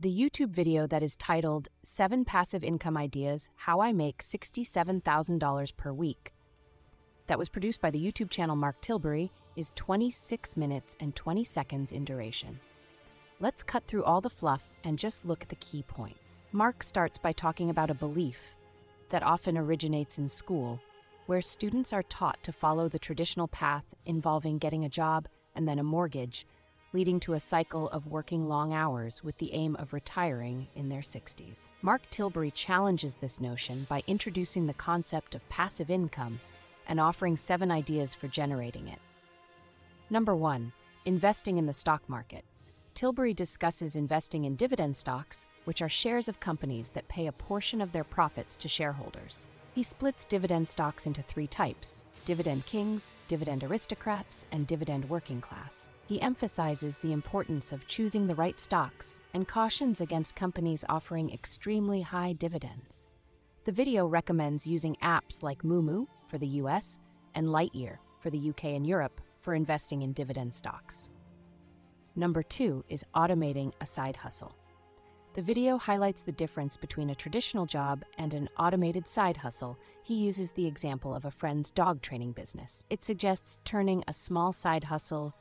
The YouTube video that is titled 7 Passive Income Ideas, How I Make $67,000 per Week, that was produced by the YouTube channel Mark Tilbury, is 26 minutes and 20 seconds in duration. Let's cut through all the fluff and just look at the key points. Mark starts by talking about a belief that often originates in school, where students are taught to follow the traditional path involving getting a job and then a mortgage, leading to a cycle of working long hours with the aim of retiring in their 60s. Mark Tilbury challenges this notion by introducing the concept of passive income and offering 7 ideas for generating it. Number 1. Investing in the stock market. Tilbury discusses investing in dividend stocks, which are shares of companies that pay a portion of their profits to shareholders. He splits dividend stocks into 3 types: dividend kings, dividend aristocrats, and dividend working class. He emphasizes the importance of choosing the right stocks and cautions against companies offering extremely high dividends. The video recommends using apps like Moomoo for the US and Lightyear for the UK and Europe for investing in dividend stocks. Number 2 is automating a side hustle. The video highlights the difference between a traditional job and an automated side hustle. He uses the example of a friend's dog training business. It suggests turning a small side hustle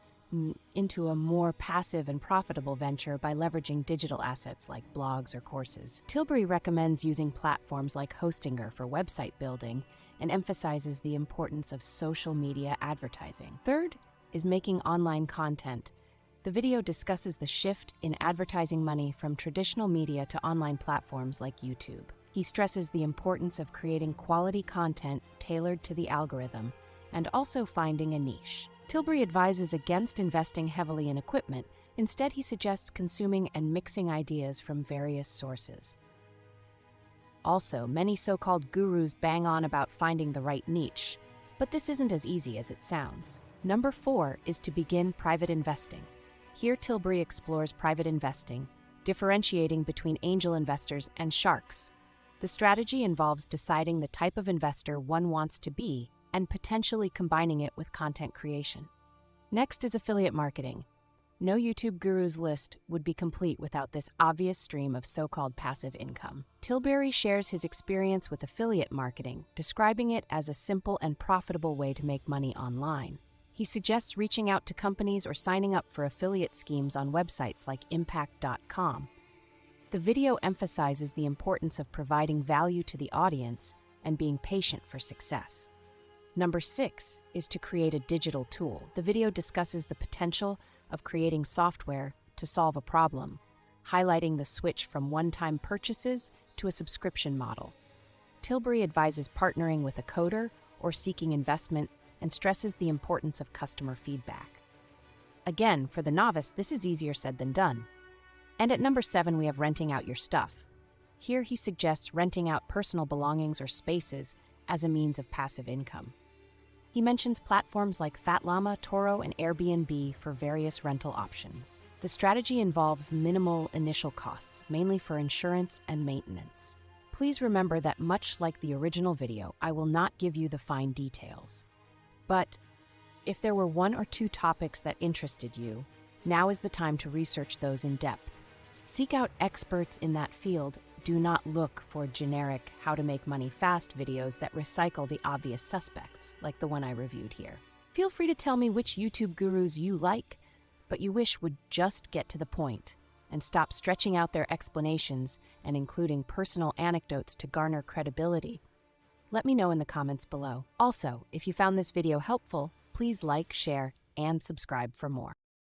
into a more passive and profitable venture by leveraging digital assets like blogs or courses. Tilbury recommends using platforms like Hostinger for website building and emphasizes the importance of social media advertising. Third is making online content. The video discusses the shift in advertising money from traditional media to online platforms like YouTube. He stresses the importance of creating quality content tailored to the algorithm and also finding a niche. Tilbury advises against investing heavily in equipment. Instead, he suggests consuming and mixing ideas from various sources. Also, many so-called gurus bang on about finding the right niche, but this isn't as easy as it sounds. Number 4 is to begin private investing. Here, Tilbury explores private investing, differentiating between angel investors and sharks. The strategy involves deciding the type of investor one wants to be and potentially combining it with content creation. Next is affiliate marketing. No YouTube guru's list would be complete without this obvious stream of so-called passive income. Tilbury shares his experience with affiliate marketing, describing it as a simple and profitable way to make money online. He suggests reaching out to companies or signing up for affiliate schemes on websites like impact.com. The video emphasizes the importance of providing value to the audience and being patient for success. Number 6 is to create a digital tool. The video discusses the potential of creating software to solve a problem, highlighting the switch from one-time purchases to a subscription model. Tilbury advises partnering with a coder or seeking investment and stresses the importance of customer feedback. Again, for the novice, this is easier said than done. And at number 7, we have renting out your stuff. Here he suggests renting out personal belongings or spaces as a means of passive income. He mentions platforms like Fat Llama, Toro, and Airbnb for various rental options. The strategy involves minimal initial costs, mainly for insurance and maintenance. Please remember that much like the original video, I will not give you the fine details. But if there were 1 or 2 topics that interested you, now is the time to research those in depth. Seek out experts in that field. Do not look for generic how to make money fast videos that recycle the obvious suspects, like the one I reviewed here. Feel free to tell me which YouTube gurus you like, but you wish would just get to the point and stop stretching out their explanations and including personal anecdotes to garner credibility. Let me know in the comments below. Also, if you found this video helpful, please like, share, and subscribe for more.